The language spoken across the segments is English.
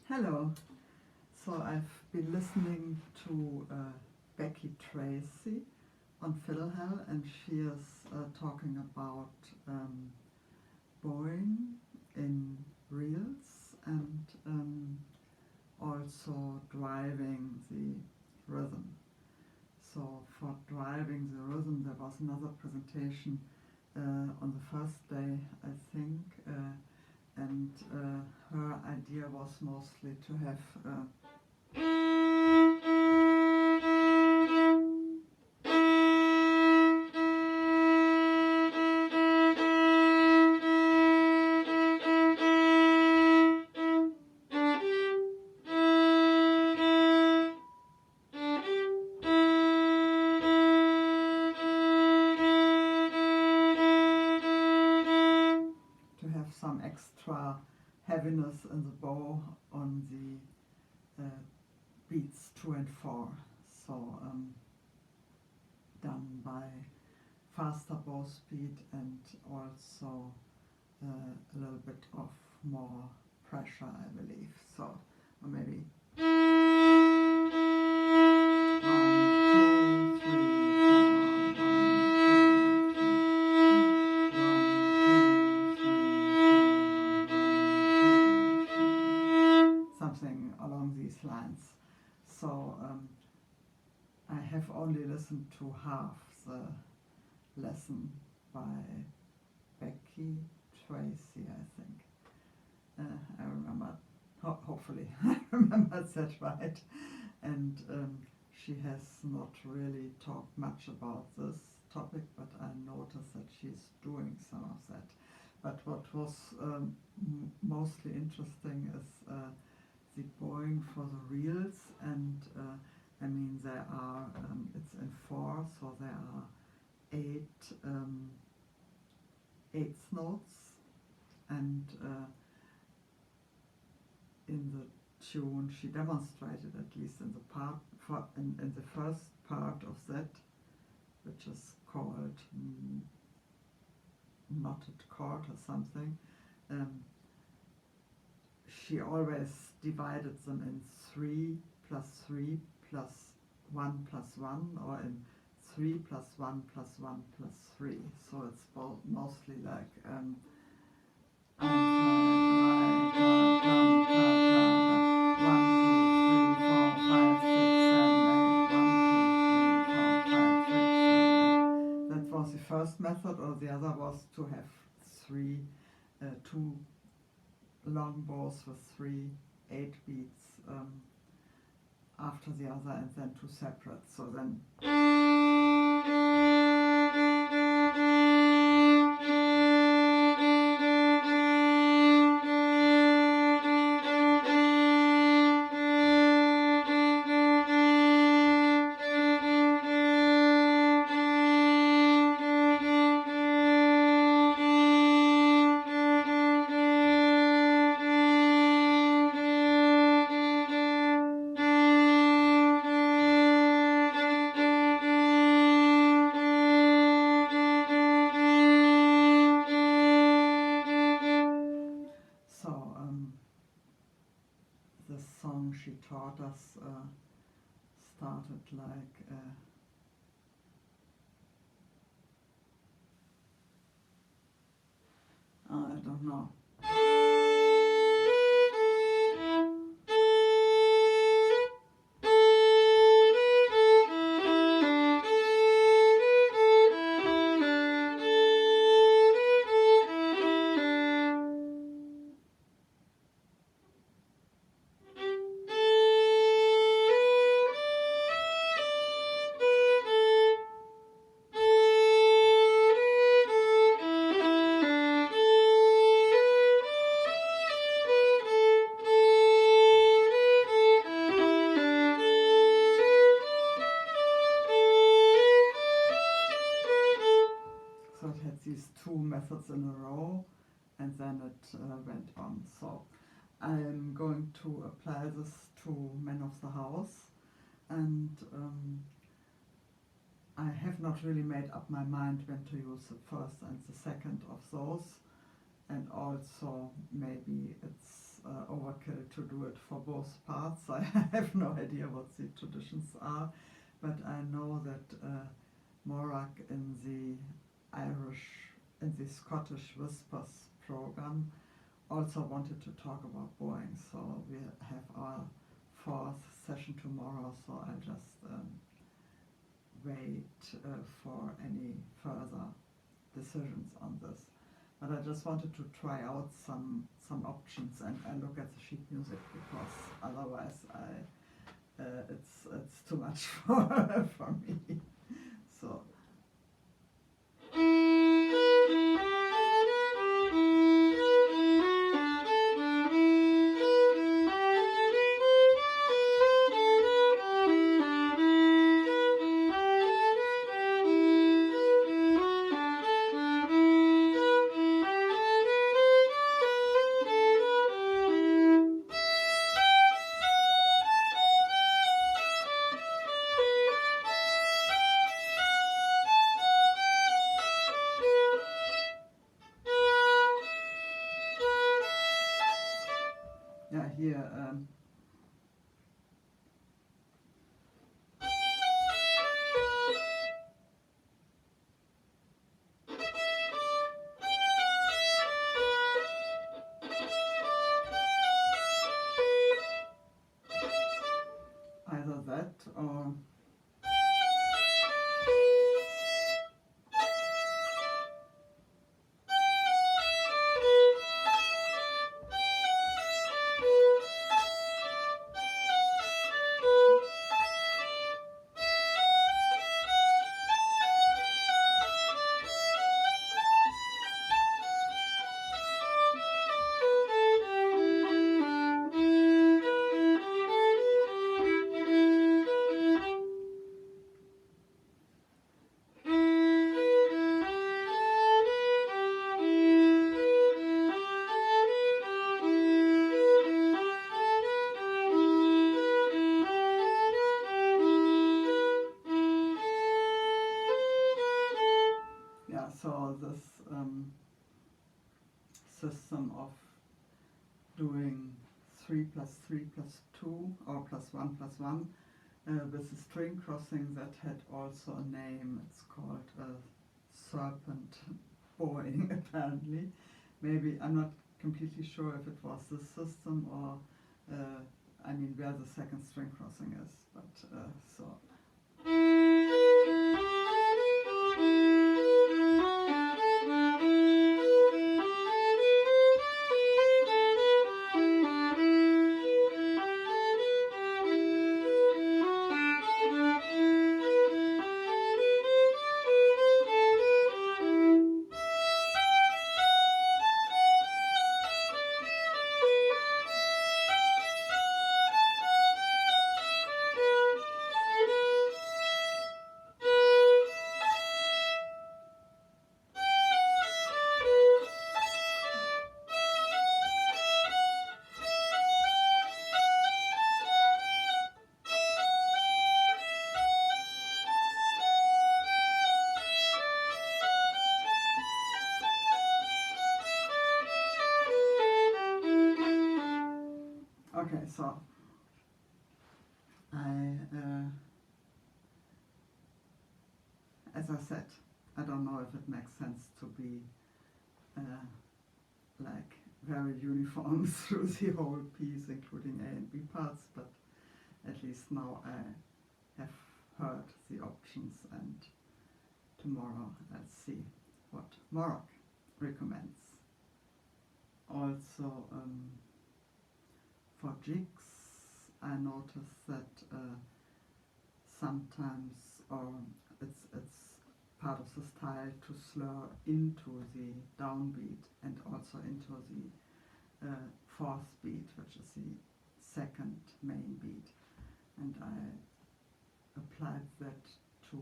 Hello. So I've been listening to Becky Tracy on Fiddle and she is talking about bowing in reels and also driving the rhythm. So for driving the rhythm, there was another presentation on the first day, I think, and her idea was mostly to have some extra heaviness in the bow on the beats 2 and 4. So done by faster bow speed and also a little bit of more pressure, I believe. So, or maybe 1, 2, 3, 4, 1, 2, 3, 4, 1, 2, 3, something along these lines. So I have only listened to half the lesson by Becky Tracy, I think. I remember, hopefully I remembered that right. And she has not really talked much about this topic, but I noticed that she's doing some of that. But what was mostly interesting is the bowing for the reels, and I mean there are, it's in 4, so there are 8 eighth notes, and in the tune she demonstrated, at least in the part in the first part of that, which is called knotted chord or something, she always divided them in 3 plus 3 plus 1 plus 1, or in 3 plus 1 plus 1 plus 3. So it's mostly like 1, 2, 3, 4, 5, 6, 7, 8. 1, 2, 3, 4, 5, 6, 7, 8. That was the first method, or the other was to have 2 long bows with 3 8 beats after the other, and then 2 separate. So then the song she taught us started like I don't know. So it had these 2 methods in a row, and then it went on. So I'm going to apply this to Men of the House, and I have not really made up my mind when to use the first and the second of those, and also maybe it's overkill to do it for both parts. I have no idea what the traditions are, but I know that Morag in the Scottish Whispers program also wanted to talk about Boeing, so we have our fourth session tomorrow, so I'll just wait for any further decisions on this. But I just wanted to try out some options and look at the sheet music, because otherwise it's too much for me. So. Yeah, here. Either that or so this system of doing 3 plus 3 plus 2 or plus 1 plus 1 with the string crossing, that had also a name. It's called serpent bowing apparently. Maybe, I'm not completely sure if it was this system or I mean where the second string crossing is, but so. Okay, so as I said, I don't know if it makes sense to be like very uniform through the whole piece, including A and B parts, but at least now I have heard the options, and tomorrow I'll see what Morag recommends. Also, for jigs, I noticed that sometimes, or it's part of the style to slur into the downbeat and also into the fourth beat, which is the second main beat, and I applied that to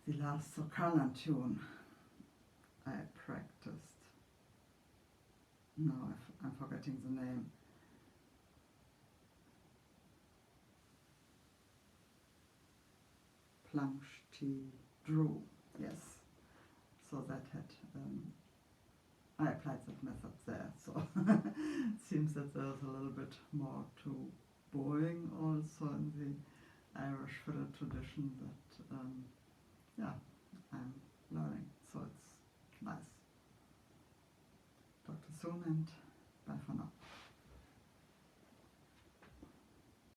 the last Socalan tune I practiced. No, I'm forgetting the name. Planche Drew, yes. So that had, I applied that method there. So seems that there's a little bit more to bowing also in the Irish fiddle tradition that, yeah, I'm learning, so it's nice. Talk to you soon and bye for now.